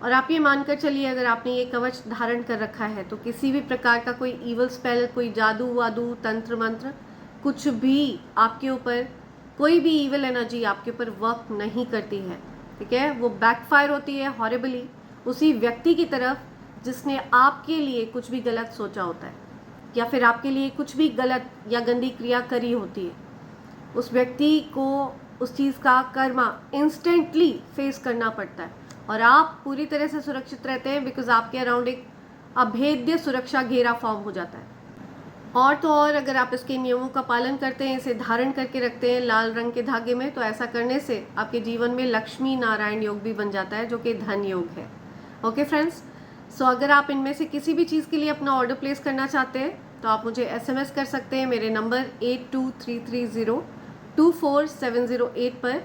और आप ये मानकर चलिए अगर आपने ये कवच धारण कर रखा है तो किसी भी प्रकार का कोई ईवल स्पेल, कोई जादू वादू, तंत्र मंत्र, कुछ भी आपके ऊपर, कोई भी ईवल एनर्जी आपके ऊपर वर्क नहीं करती है, ठीक है। वो बैकफायर होती है हॉरिबली उसी व्यक्ति की तरफ जिसने आपके लिए कुछ भी गलत सोचा होता है या फिर आपके लिए कुछ भी गलत या गंदी क्रिया करी होती है। उस व्यक्ति को उस चीज़ का कर्मा इंस्टेंटली फेस करना पड़ता है और आप पूरी तरह से सुरक्षित रहते हैं, बिकॉज आपके अराउंड एक अभेद्य सुरक्षा घेरा फॉर्म हो जाता है। और तो और अगर आप इसके नियमों का पालन करते हैं, इसे धारण करके रखते हैं लाल रंग के धागे में, तो ऐसा करने से आपके जीवन में लक्ष्मी नारायण योग भी बन जाता है जो कि धन योग है। ओके फ्रेंड्स, सो अगर आप इनमें से किसी भी चीज़ के लिए अपना ऑर्डर प्लेस करना चाहते हैं तो आप मुझे SMS कर सकते हैं मेरे नंबर 8233024708 पर।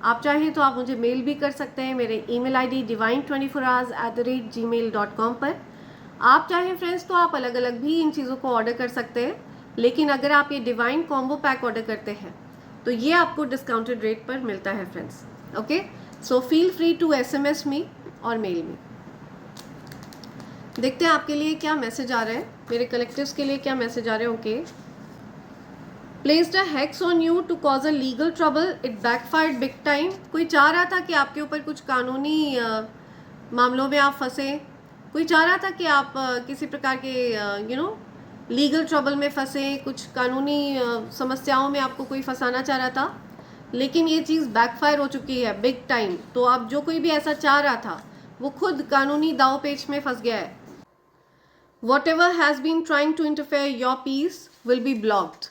आप चाहें तो आप मुझे मेल भी कर सकते हैं मेरे ईमेल ID divine24hours@gmail.com पर। आप चाहें फ्रेंड्स तो आप अलग अलग भी इन चीज़ों को ऑर्डर कर सकते हैं, लेकिन अगर आप ये डिवाइन कॉम्बो पैक ऑर्डर करते हैं तो ये आपको डिस्काउंटेड रेट पर मिलता है friends. Okay, so feel free to SMS me और मेल मी। देखते हैं आपके लिए क्या मैसेज आ रहे हैं, मेरे कलेक्टिव्स के लिए क्या मैसेज आ रहे हैं। Okay, placed a hex on you to cause a legal trouble, it backfired big time. कोई चाह रहा था कि आपके ऊपर कुछ कानूनी मामलों में आप फंसे, कोई चाह रहा था कि आप किसी प्रकार के लीगल ट्रबल में फंसे, कुछ कानूनी समस्याओं में आपको कोई फंसाना चाह रहा था, लेकिन ये चीज़ बैकफायर हो चुकी है बिग टाइम। तो आप जो कोई भी ऐसा चाह रहा था वो खुद कानूनी दाव पेच में फंस गया है। Whatever has been trying to interfere your peace will be blocked.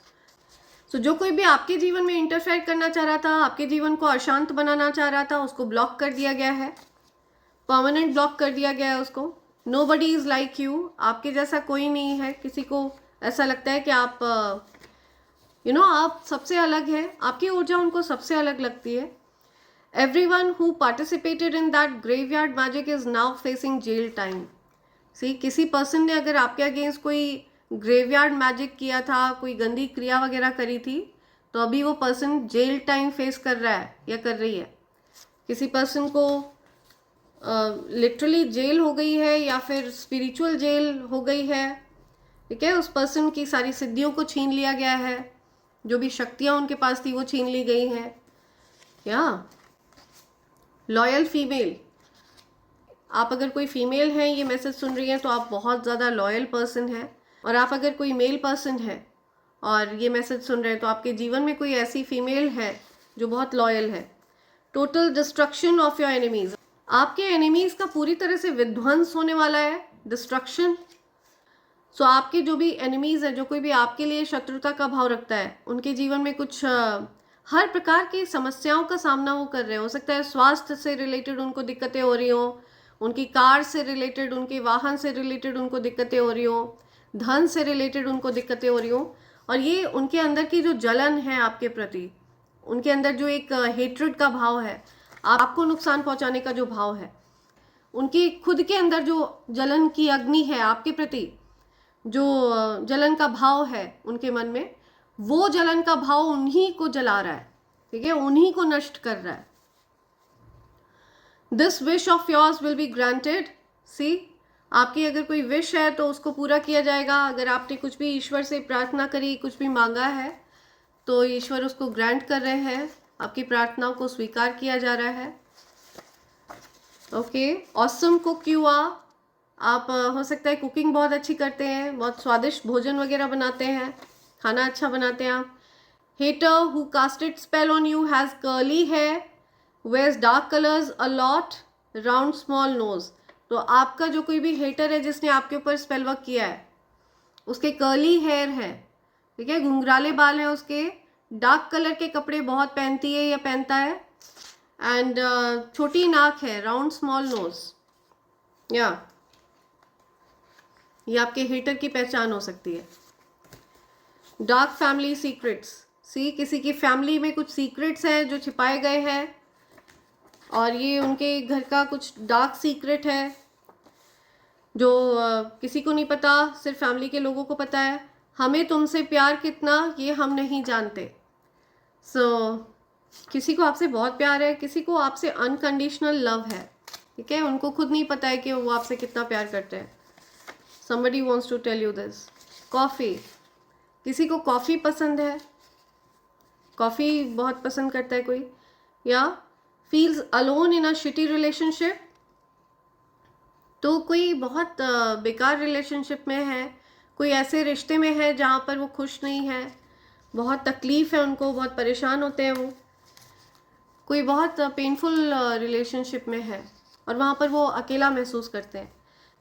So जो कोई भी आपके जीवन में इंटरफेयर करना चाह रहा था, आपके जीवन को अशांत बनाना चाह रहा था, उसको ब्लॉक कर दिया गया है, परमानेंट ब्लॉक कर दिया गया है उसको। Nobody is like you, आपके जैसा कोई नहीं है। किसी को ऐसा लगता है कि आप आप सबसे अलग है, आपकी ऊर्जा उनको सबसे अलग लगती है। Everyone who participated in that graveyard magic is now facing jail time. सी किसी पर्सन ने अगर आपके अगेंस्ट कोई ग्रेवयार्ड मैजिक किया था, कोई गंदी क्रिया वगैरह करी थी, तो अभी वो पर्सन जेल टाइम फेस कर रहा है या कर रही है। किसी पर्सन को लिटरली जेल हो गई है या फिर स्पिरिचुअल जेल हो गई है, ठीक है। उस पर्सन की सारी सिद्धियों को छीन लिया गया है, जो भी शक्तियाँ उनके पास थी वो छीन ली गई हैं। या लॉयल फीमेल, आप अगर कोई फीमेल हैं ये मैसेज सुन रही हैं तो आप बहुत ज़्यादा लॉयल पर्सन हैं। और आप अगर कोई मेल पर्सन है और ये मैसेज सुन रहे हैं तो आपके जीवन में कोई ऐसी फीमेल है जो बहुत लॉयल है। Total destruction of your enemies, आपके एनिमीज का पूरी तरह से विध्वंस होने वाला है, डिस्ट्रक्शन। सो आपके जो भी एनिमीज हैं, जो कोई भी आपके लिए शत्रुता का भाव रखता है, उनके जीवन में कुछ हर प्रकार की समस्याओं का सामना वो कर रहे हैं। हो सकता है स्वास्थ्य से रिलेटेड उनको दिक्कतें हो रही हों, उनकी कार से रिलेटेड, उनके वाहन से रिलेटेड उनको दिक्कतें हो रही हो, धन से रिलेटेड उनको दिक्कतें हो रही हो। और ये उनके अंदर की जो जलन है आपके प्रति, उनके अंदर जो एक हेट्रेड का भाव है, आपको नुकसान पहुंचाने का जो भाव है, उनकी खुद के अंदर जो जलन की अग्नि है आपके प्रति, जो जलन का भाव है उनके मन में, वो जलन का भाव उन्हीं को जला रहा है, ठीक है, उन्हीं को नष्ट कर रहा है। This wish of yours will be granted. See आपकी अगर कोई विश है तो उसको पूरा किया जाएगा। अगर आपने कुछ भी ईश्वर से प्रार्थना करी, कुछ भी मांगा है, तो ईश्वर उसको ग्रांट कर रहे हैं, आपकी प्रार्थनाओं को स्वीकार किया जा रहा है। Okay, awesome cook you are, आप हो सकता है कुकिंग बहुत अच्छी करते हैं, बहुत स्वादिष्ट भोजन वगैरह बनाते हैं, खाना अच्छा बनाते हैं आप। Hater who casted spell on you has curly hair, wears dark colors a lot, round small nose। तो आपका जो कोई भी हेटर है जिसने आपके ऊपर स्पेल वर्क किया है, उसके कर्ली हेयर है, ठीक है, घुंघराले बाल हैं उसके, डार्क कलर के कपड़े बहुत पहनती है या पहनता है, एंड छोटी नाक है, राउंड स्मॉल नोज। या ये आपके हेटर की पहचान हो सकती है। डार्क फैमिली सीक्रेट्स, सी किसी की फैमिली में कुछ सीक्रेट्स हैं जो छिपाए गए हैं, और ये उनके घर का कुछ डार्क सीक्रेट है जो किसी को नहीं पता, सिर्फ फैमिली के लोगों को पता है। हमें तुमसे प्यार कितना ये हम नहीं जानते। किसी को आपसे बहुत प्यार है, किसी को आपसे अनकंडीशनल लव है, ठीक है, उनको खुद नहीं पता है कि वो आपसे कितना प्यार करते हैं। somebody wants to tell you this। Coffee, किसी को कॉफ़ी पसंद है, कॉफ़ी बहुत पसंद करता है कोई, या feels alone in a shitty relationship, तो कोई बहुत बेकार रिलेशनशिप में है, कोई ऐसे रिश्ते में है जहाँ पर वो खुश नहीं है, बहुत तकलीफ़ है उनको, बहुत परेशान होते हैं वो, कोई बहुत पेनफुल रिलेशनशिप में है और वहाँ पर वो अकेला महसूस करते हैं।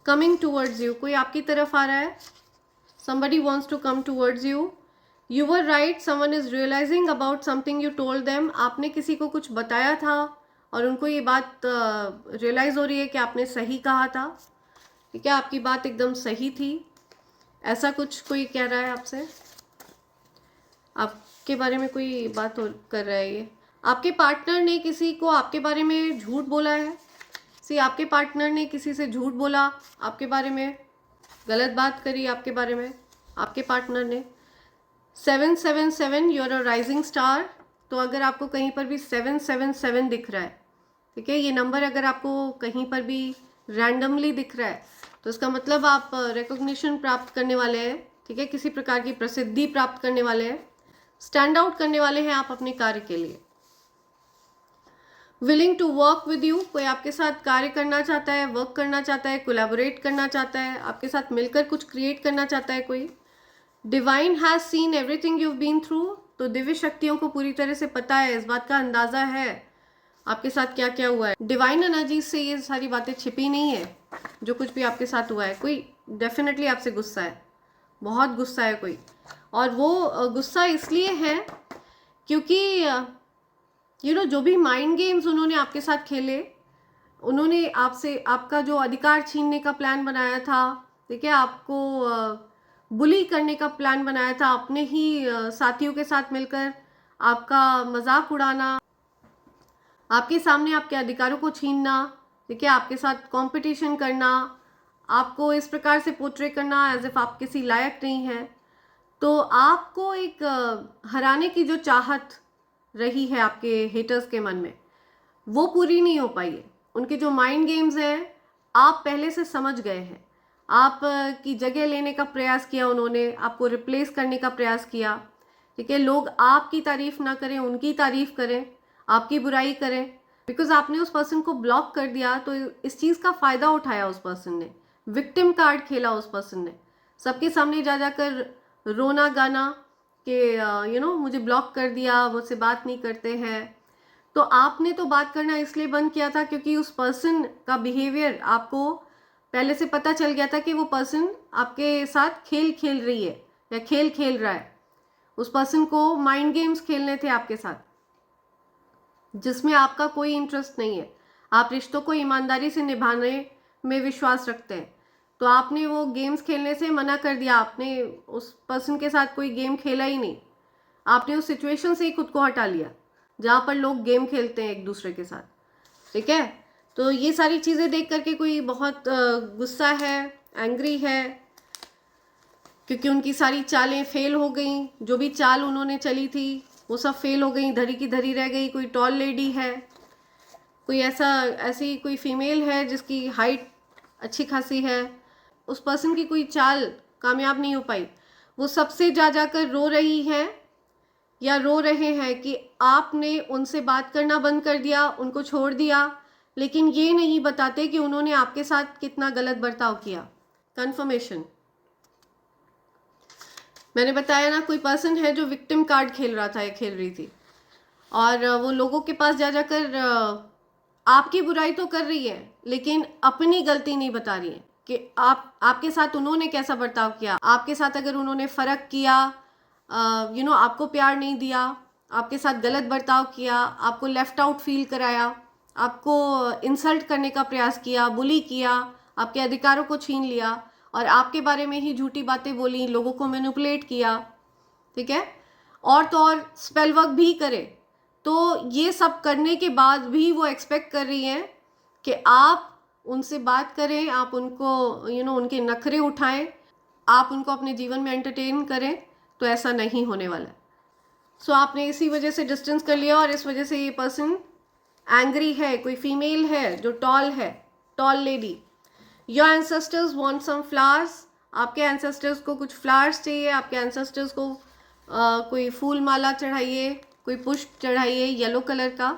कमिंग टूवर्ड्स यू, कोई आपकी तरफ आ रहा है, somebody wants to come towards you। You were right, someone is realizing about something you told them। आपने किसी को कुछ बताया था और उनको ये बात रियलाइज़ हो रही है कि आपने सही कहा था, ठीक है, आपकी बात एकदम सही थी। ऐसा कुछ कोई कह रहा है आपसे, आपके बारे में कोई बात कर रहा है। ये आपके पार्टनर ने किसी को आपके बारे में झूठ बोला है। सी आपके पार्टनर ने किसी से झूठ बोला आपके बारे में, गलत बात करी आपके बारे में आपके पार्टनर ने। 777 you are a rising star, तो अगर आपको कहीं पर भी 777 दिख रहा है, ठीक है, ये नंबर अगर आपको कहीं पर भी रैंडमली दिख रहा है तो इसका मतलब आप रिकॉग्निशन प्राप्त करने वाले हैं, ठीक है, किसी प्रकार की प्रसिद्धि प्राप्त करने वाले हैं, स्टैंड आउट करने वाले हैं आप अपने कार्य के लिए। Willing to work with you, कोई आपके साथ कार्य करना चाहता है, वर्क करना चाहता है, कोलैबोरेट करना चाहता है, आपके साथ मिलकर कुछ क्रिएट करना चाहता है कोई। Divine has seen everything you been through, तो दिव्य शक्तियों को पूरी तरह से पता है, इस बात का अंदाजा है आपके साथ क्या क्या हुआ है। डिवाइन एनर्जी से ये सारी बातें छिपी नहीं है, जो कुछ भी आपके साथ हुआ है। कोई डेफिनेटली आपसे गुस्सा है, बहुत गुस्सा है कोई, और वो गुस्सा इसलिए है क्योंकि जो भी माइंड गेम्स उन्होंने आपके साथ खेले, उन्होंने आपसे आपका जो अधिकार छीनने का प्लान बनाया था, ठीक है, आपको बुली करने का प्लान बनाया था, अपने ही साथियों के साथ मिलकर आपका मजाक उड़ाना, आपके सामने आपके अधिकारों को छीनना, ठीक है, आपके साथ कंपटीशन करना, आपको इस प्रकार से पोर्ट्रे करना एज इफ आप किसी लायक नहीं हैं। तो आपको एक हराने की जो चाहत रही है आपके हेटर्स के मन में, वो पूरी नहीं हो पाई है। उनके जो माइंड गेम्स हैं आप पहले से समझ गए हैं, आप की जगह लेने का प्रयास किया उन्होंने, आपको रिप्लेस करने का प्रयास किया, ठीक है। लोग आपकी तारीफ ना करें, उनकी तारीफ करें, आपकी बुराई करें, बिकॉज आपने उस पर्सन को ब्लॉक कर दिया। तो इस चीज़ का फ़ायदा उठाया उस पर्सन ने, विक्टिम कार्ड खेला उस पर्सन ने, सबके सामने जा जाकर रोना गाना कि मुझे ब्लॉक कर दिया, मुझसे बात नहीं करते हैं। तो आपने तो बात करना इसलिए बंद किया था क्योंकि उस पर्सन का बिहेवियर आपको पहले से पता चल गया था कि वो पर्सन आपके साथ खेल खेल रही है या खेल खेल रहा है। उस पर्सन को माइंड गेम्स खेलने थे आपके साथ, जिसमें आपका कोई इंटरेस्ट नहीं है। आप रिश्तों को ईमानदारी से निभाने में विश्वास रखते हैं, तो आपने वो गेम्स खेलने से मना कर दिया। आपने उस पर्सन के साथ कोई गेम खेला ही नहीं, आपने उस सिचुएशन से ही खुद को हटा लिया जहाँ पर लोग गेम खेलते हैं एक दूसरे के साथ, ठीक है। तो ये सारी चीज़ें देख करके कोई बहुत गुस्सा है, एंग्री है, क्योंकि उनकी सारी चालें फेल हो गई। जो भी चाल उन्होंने चली थी वो सब फेल हो गई, धरी की धरी रह गई। कोई टॉल लेडी है, कोई ऐसी कोई फीमेल है जिसकी हाइट अच्छी खासी है, उस पर्सन की कोई चाल कामयाब नहीं हो पाई। वो सबसे जा जाकर रो रही है या रो रहे हैं कि आपने उनसे बात करना बंद कर दिया, उनको छोड़ दिया, लेकिन ये नहीं बताते कि उन्होंने आपके साथ कितना गलत बर्ताव किया। कंफर्मेशन मैंने बताया ना, कोई पर्सन है जो विक्टिम कार्ड खेल रहा था या खेल रही थी, और वो लोगों के पास जा जाकर आपकी बुराई तो कर रही है लेकिन अपनी गलती नहीं बता रही है कि आपके साथ उन्होंने कैसा बर्ताव किया। आपके साथ अगर उन्होंने फ़र्क किया, आपको प्यार नहीं दिया, आपके साथ गलत बर्ताव किया, आपको लेफ्ट आउट फील कराया, आपको इंसल्ट करने का प्रयास किया, बुली किया, आपके अधिकारों को छीन लिया और आपके बारे में ही झूठी बातें बोली, लोगों को मैनिपुलेट किया, ठीक है, और तो और स्पेल वर्क भी करे, तो ये सब करने के बाद भी वो एक्सपेक्ट कर रही हैं कि आप उनसे बात करें, आप उनको उनके नखरे उठाएं, आप उनको अपने जीवन में एंटरटेन करें। तो ऐसा नहीं होने वाला है। सो आपने इसी वजह से डिस्टेंस कर लिया और इस वजह से ये पर्सन एंग्री है। कोई फीमेल है जो टॉल है, tall lady. Your ancestors want some flowers, आपके एंसेस्टर्स को कुछ फ्लावर्स चाहिए, आपके एंसेस्टर्स को कोई फूल माला चढ़ाइए, कोई पुष्प चढ़ाइए येलो कलर का,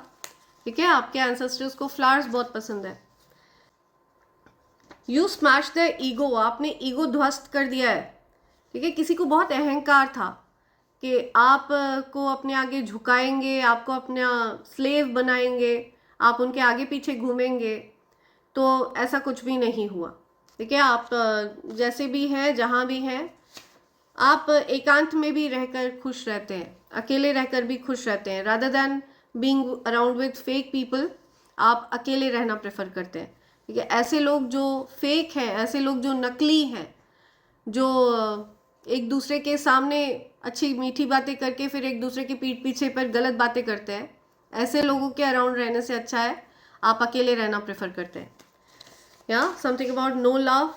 ठीक है। आपके एंसेस्टर्स को फ्लावर्स बहुत पसंद है। यू स्मैश द ईगो, आपने ईगो ध्वस्त कर दिया है, ठीक है। किसी को बहुत अहंकार था कि आप को अपने आगे झुकाएंगे, आपको अपना स्लेव बनाएंगे, आप उनके आगे पीछे घूमेंगे, तो ऐसा कुछ भी नहीं हुआ, ठीक है। आप जैसे भी हैं, जहाँ भी हैं, आप एकांत में भी रहकर खुश रहते हैं, अकेले रहकर भी खुश रहते हैं। Rather than being around with fake people, आप अकेले रहना प्रेफर करते हैं, ठीक है। ऐसे लोग जो फेक हैं, ऐसे लोग जो नकली हैं, जो एक दूसरे के सामने अच्छी मीठी बातें करके फिर एक दूसरे की पीठ पीछे पर गलत बातें करते हैं, ऐसे लोगों के अराउंड रहने से अच्छा है आप अकेले रहना प्रेफर करते हैं। या समथिंग अबाउट नो लव,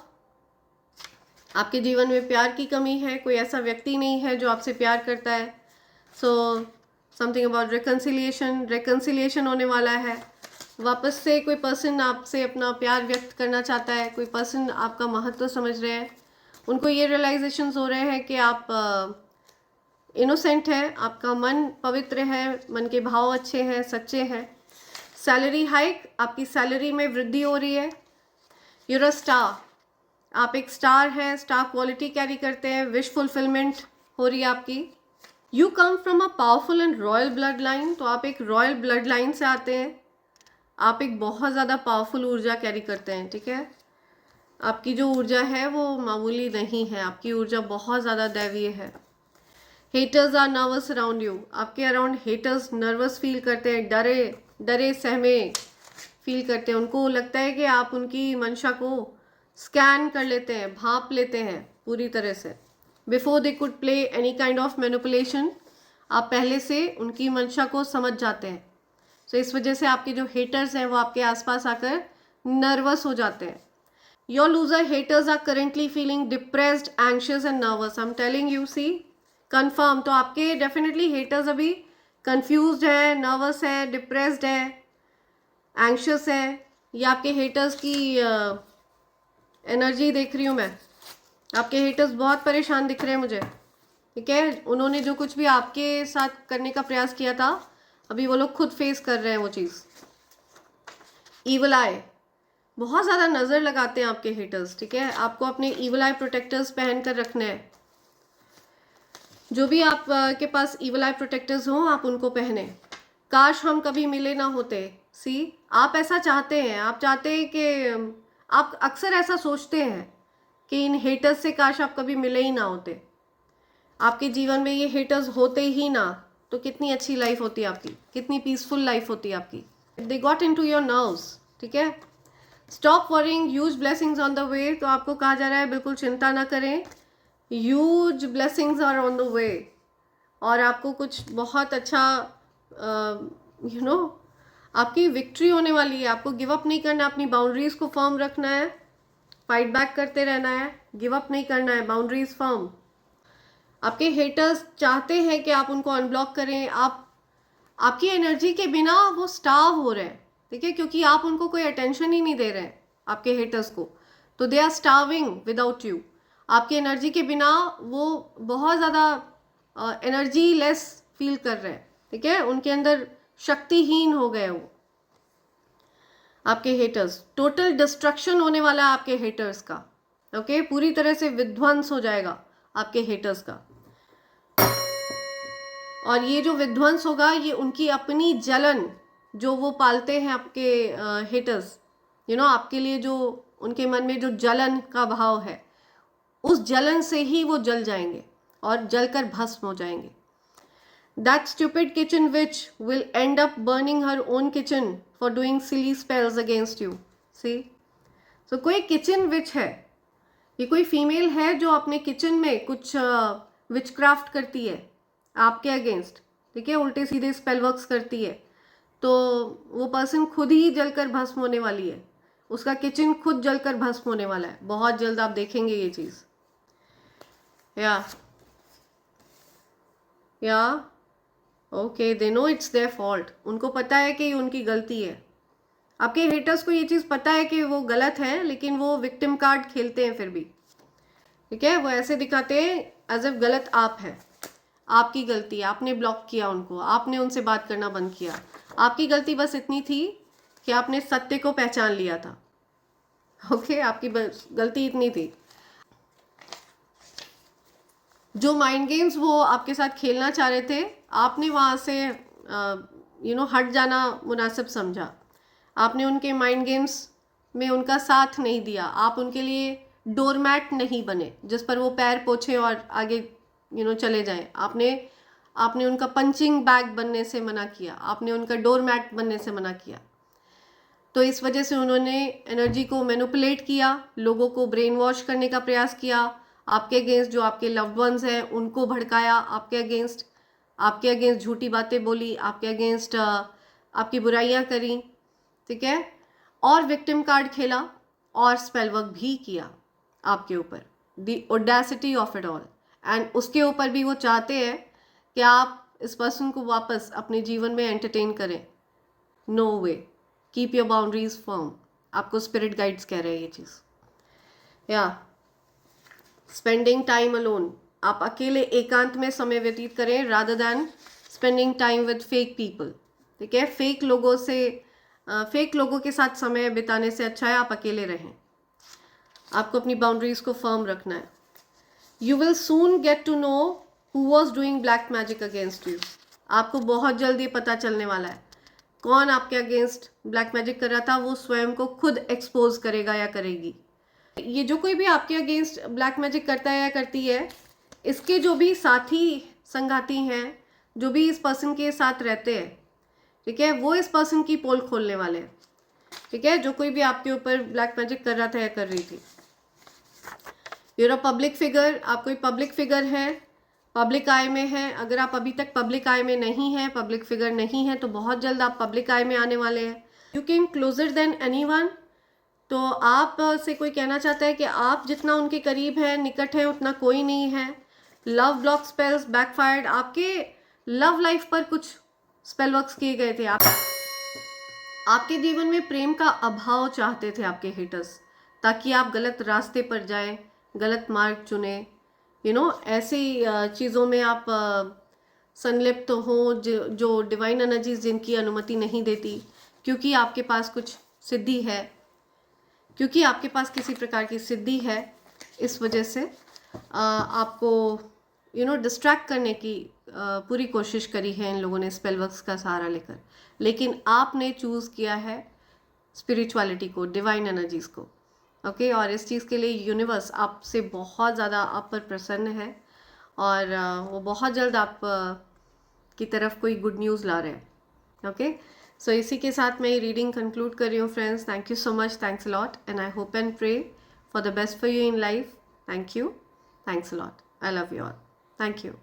आपके जीवन में प्यार की कमी है, कोई ऐसा व्यक्ति नहीं है जो आपसे प्यार करता है। So something about reconciliation, reconciliation होने वाला है। वापस से कोई पर्सन आपसे अपना प्यार व्यक्त करना चाहता है, कोई पर्सन आपका महत्व समझ रहे हैं, उनको ये रियलाइजेशंस हो रहे हैं कि आप इनोसेंट हैं, आपका मन पवित्र है, मन के भाव अच्छे हैं, सच्चे हैं। सैलरी हाइक, आपकी सैलरी में वृद्धि हो रही है। यूर अ स्टार, आप एक स्टार हैं, स्टार क्वालिटी कैरी करते हैं, विश फुलफिलमेंट हो रही है आपकी। You come from a powerful and royal blood line, तो आप एक रॉयल ब्लड लाइन से आते हैं। आप एक बहुत ज़्यादा पावरफुल ऊर्जा कैरी करते हैं, ठीक है। आपकी जो ऊर्जा है वो मामूली नहीं है, आपकी ऊर्जा बहुत ज़्यादा दैवीय है। Haters are nervous around you, आपके अराउंड हेटर्स नर्वस फील करते हैं, डरे सहमे फील करते हैं। उनको लगता है कि आप उनकी मंशा को स्कैन कर लेते हैं, भांप लेते हैं पूरी तरह से। Before they could play any kind of manipulation, आप पहले से उनकी मंशा को समझ जाते हैं। सो इस वजह से आपके जो हेटर्स हैं वो आपके आसपास आकर नर्वस हो जाते हैं। Your loser haters are currently feeling depressed, anxious and nervous. I am telling you, see confirm. तो आपके डेफिनेटली हेटर्स अभी कंफ्यूज्ड है, नर्वस है, डिप्रेस्ड है, एंशियस है। ये आपके हेटर्स की एनर्जी देख रही हूँ मैं। आपके हेटर्स बहुत परेशान दिख रहे हैं मुझे, ठीक है। उन्होंने जो कुछ भी आपके साथ करने का प्रयास किया था, अभी वो लोग खुद फेस कर रहे हैं वो चीज़। ईवल आई, बहुत ज़्यादा नज़र लगाते हैं आपके हेटर्स, ठीक है। आपको अपने ईवल आई प्रोटेक्टर्स पहन कर रखने हैं। जो भी आप के पास ईवल आई प्रोटेक्टर्स हों, आप उनको पहने। काश हम कभी मिले ना होते। सी, आप ऐसा चाहते हैं, आप चाहते हैं कि आप अक्सर ऐसा सोचते हैं कि इन हेटर्स से काश आप कभी मिले ही ना होते। आपके जीवन में ये हेटर्स होते ही ना, तो कितनी अच्छी लाइफ होती है आपकी, कितनी पीसफुल लाइफ होती है आपकी। They got into your nerves, ठीक है। Stop worrying, huge blessings on the way. तो आपको कहा जा रहा है बिल्कुल चिंता ना करें, huge blessings are on the way. और आपको कुछ बहुत अच्छा आपकी विक्ट्री होने वाली है। आपको गिव अप नहीं करना, अपनी बाउंड्रीज को फर्म रखना है, फाइट बैक करते रहना है, गिव अप नहीं करना है, बाउंड्रीज फर्म। आपके हेटर्स चाहते हैं कि आप उनको अनब्लॉक करें। आपकी एनर्जी के बिना वो स्टार्व हो रहे हैं, ठीक है, क्योंकि आप उनको कोई अटेंशन ही नहीं दे रहे हैं आपके हेटर्स को। तो they are starving without you. आपकी एनर्जी के बिना वो बहुत ज़्यादा एनर्जी लेस फील कर रहे हैं, ठीक है। उनके अंदर शक्तिहीन हो गए वो आपके हेटर्स। टोटल डिस्ट्रक्शन होने वाला है आपके हेटर्स का, ओके। पूरी तरह से विध्वंस हो जाएगा आपके हेटर्स का। और ये जो विध्वंस होगा, ये उनकी अपनी जलन जो वो पालते हैं आपके हेटर्स, आपके लिए जो उनके मन में जो जलन का भाव है, उस जलन से ही वो जल जाएंगे और जलकर भस्म हो जाएंगे। That stupid kitchen witch will end up burning her own kitchen for doing silly spells against you. See? So कोई किचन विच है, ये कोई फीमेल है जो अपने किचन में कुछ विचक्राफ्ट करती है आपके अगेंस्ट, ठीक है, उल्टे सीधे स्पेल वर्क्स करती है। तो वो पर्सन खुद ही जलकर भस्म होने वाली है, उसका किचन खुद जलकर भस्म होने वाला है। बहुत जल्द आप देखेंगे ये चीज़। या okay, they know it's their fault. उनको पता है कि उनकी गलती है। आपके हेटर्स को ये चीज़ पता है कि वो गलत है, लेकिन वो विक्टिम कार्ड खेलते हैं फिर भी, ठीक है। वो ऐसे दिखाते हैं एज इफ गलत आप है, आपकी गलती है, आपने ब्लॉक किया उनको, आपने उनसे बात करना बंद किया। आपकी गलती बस इतनी थी कि आपने सत्य को पहचान लिया था, ओके। आपकी गलती इतनी थी। जो माइंड गेम्स वो आपके साथ खेलना चाह रहे थे, आपने वहाँ से हट जाना मुनासिब समझा। आपने उनके माइंड गेम्स में उनका साथ नहीं दिया। आप उनके लिए डोरमैट नहीं बने जिस पर वो पैर पोछे और आगे चले जाएं। आपने उनका पंचिंग बैग बनने से मना किया, आपने उनका डोरमैट बनने से मना किया। तो इस वजह से उन्होंने एनर्जी को मैनिपुलेट किया, लोगों को ब्रेन वॉश करने का प्रयास किया, आपके अगेंस्ट जो आपके लव्ड वंस हैं उनको भड़काया, आपके अगेंस्ट झूठी बातें बोली, आपके अगेंस्ट आपकी बुराइयां करी, ठीक है, और विक्टिम कार्ड खेला और स्पेल वर्क भी किया आपके ऊपर। The audacity of it all. And उसके ऊपर भी वो चाहते हैं कि आप इस पर्सन को वापस अपने जीवन में एंटरटेन करें। No way, keep your boundaries firm. आपको स्पिरिट गाइड्स कह रहे हैं ये चीज़। स्पेंडिंग टाइम अलोन, आप अकेले एकांत में समय व्यतीत करें rather than spending time with fake people, ठीक है। फेक लोगों से फेक लोगों के साथ समय बिताने से अच्छा है आप अकेले रहें। आपको अपनी बाउंड्रीज को फर्म रखना है। You will soon get to know who was doing black magic against you. आपको बहुत जल्दी पता चलने वाला है कौन आपके अगेंस्ट ब्लैक मैजिक कर रहा था। वो स्वयं को खुद एक्सपोज करेगा या करेगी। ये जो कोई भी आपके अगेंस्ट ब्लैक मैजिक करता है या करती है, इसके जो भी साथी संगाती हैं, जो भी इस पर्सन के साथ रहते हैं, ठीक है, वो इस पर्सन की पोल खोलने वाले हैं। ठीक है, जो कोई भी आपके ऊपर ब्लैक मैजिक कर रहा था या कर रही थी। यूर अ पब्लिक फिगर, आप कोई पब्लिक फिगर है, पब्लिक आई में है। अगर आप अभी तक पब्लिक आई में नहीं है, पब्लिक फिगर नहीं है, तो बहुत जल्द आप पब्लिक आई में आने वाले हैं। You came closure than anyone, तो आप से कोई कहना चाहता है कि आप जितना उनके करीब हैं, निकट हैं, उतना कोई नहीं है। लव ब्लॉक स्पेल्स बैकफायर्ड, आपके लव लाइफ पर कुछ स्पेल वर्क्स किए गए थे। आपके जीवन में प्रेम का अभाव चाहते थे आपके हेटर्स, ताकि आप गलत रास्ते पर जाएं, गलत मार्ग चुने। ऐसी चीज़ों में आप संलिप्त हो जो डिवाइन एनर्जीज जिनकी अनुमति नहीं देती, क्योंकि आपके पास कुछ सिद्धि है, क्योंकि आपके पास किसी प्रकार की सिद्धि है। इस वजह से आपको डिस्ट्रैक्ट करने की पूरी कोशिश करी है इन लोगों ने स्पेल वर्क्स का सहारा लेकर। लेकिन आपने चूज़ किया है स्पिरिचुअलिटी को, डिवाइन एनर्जीज को। ओके, और इस चीज़ के लिए यूनिवर्स आपसे बहुत ज़्यादा आप पर प्रसन्न है, और वो बहुत जल्द आप की तरफ कोई गुड न्यूज़ ला रहे हैं। ओके, सो इसी के साथ मैं ये रीडिंग कंक्लूड कर रही हूँ friends. Thank you so much, thanks a lot, and I hope and pray for the best for you in life. Thank you, thanks a lot, I love you all, thank you.